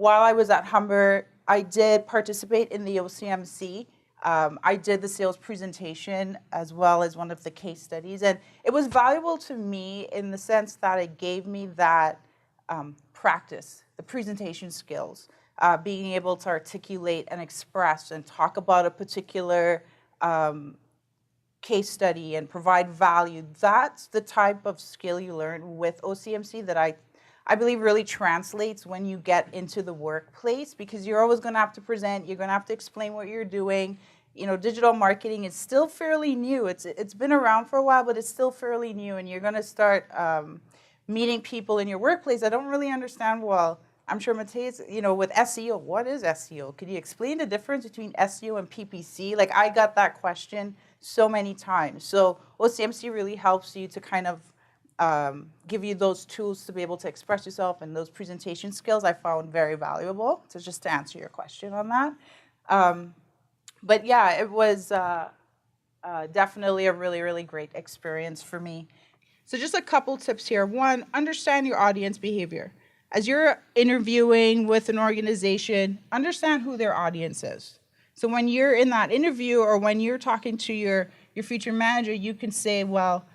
while I was at Humber, I did participate in the OCMC. I did the sales presentation as well as one of the case studies, and it was valuable to me in the sense that it gave me that practice, the presentation skills, being able to articulate and express and talk about a particular case study and provide value. That's the type of skill you learn with OCMC that I believe really translates when you get into the workplace, because you're always going to have to present, you're going to have to explain what you're doing. You know, digital marketing is still fairly new. It's been around for a while, but it's still fairly new, and you're going to start meeting people in your workplace that don't really understand. Well, I'm sure Mateus, you know, with SEO, what is SEO? Could you explain the difference between SEO and PPC? Like, I got that question so many times. So OCMC really helps you to kind of give you those tools to be able to express yourself, and those presentation skills I found very valuable. So just to answer your question on that. But yeah, it was definitely a really, really great experience for me. So just a couple tips here. One, understand your audience behavior. As you're interviewing with an organization, understand who their audience is. So when you're in that interview or when you're talking to your future manager, you can say, well,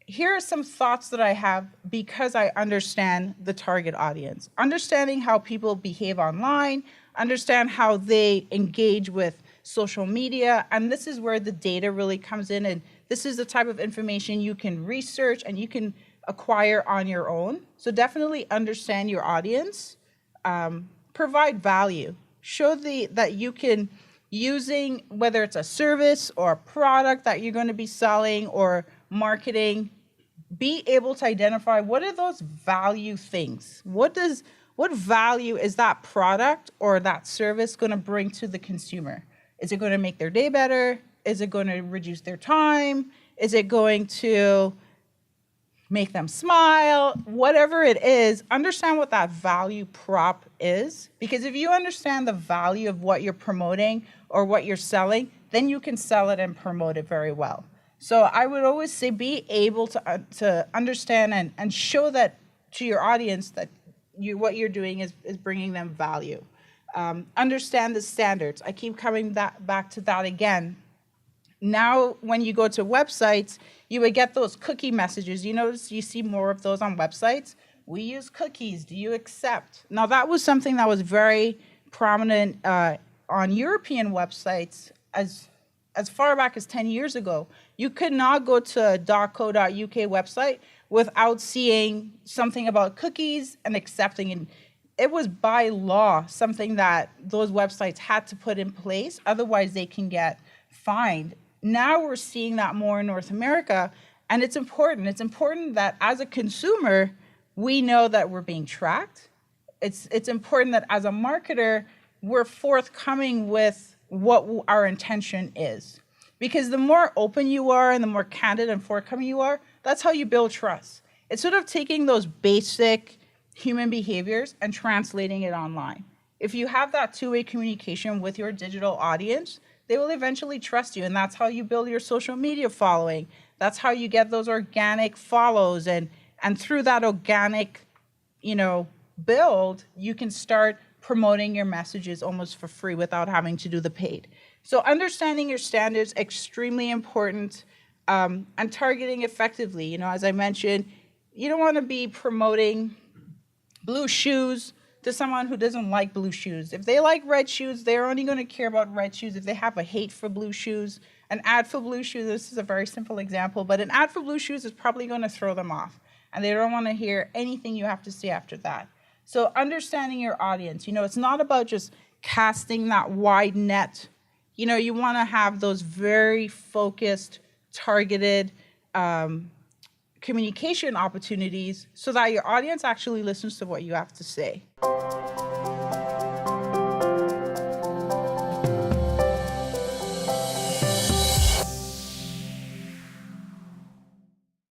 here are some thoughts that I have because I understand the target audience. Understanding how people behave online, understand how they engage with social media, and this is where the data really comes in, and this is the type of information you can research and you can acquire on your own. So definitely understand your audience, provide value, show that you can, using whether it's a service or a product that you're going to be selling or marketing, be able to identify what are those value things. What value is that product or that service going to bring to the consumer? Is it going to make their day better? Is it going to reduce their time? Is it going to make them smile? Whatever it is, understand what that value prop is. Because if you understand the value of what you're promoting or what you're selling, then you can sell it and promote it very well. So I would always say be able to understand and show that to your audience that what you're doing is bringing them value. Understand the standards. I keep coming back to that again. Now, when you go to websites, you would get those cookie messages. You notice you see more of those on websites. We use cookies. Do you accept? Now, that was something that was very prominent on European websites as far back as 10 years ago. You could not go to a .co.uk website without seeing something about cookies and accepting it. It was by law something that those websites had to put in place, otherwise they can get fined. Now we're seeing that more in North America, and it's important. It's important that as a consumer, we know that we're being tracked. It's important that as a marketer, we're forthcoming with what our intention is. Because the more open you are and the more candid and forthcoming you are, that's how you build trust. It's sort of taking those basic human behaviors and translating it online. If you have that two-way communication with your digital audience, they will eventually trust you, and that's how you build your social media following. That's how you get those organic follows, and through that organic, build, you can start promoting your messages almost for free without having to do the paid. So understanding your standards, extremely important, and targeting effectively. As I mentioned, you don't want to be promoting blue shoes to someone who doesn't like blue shoes. If they like red shoes, they're only going to care about red shoes. If they have a hate for blue shoes, an ad for blue shoes, this is a very simple example, but an ad for blue shoes is probably going to throw them off, and they don't want to hear anything you have to say after that. So understanding your audience, it's not about just casting that wide net. You want to have those very focused, targeted communication opportunities so that your audience actually listens to what you have to say.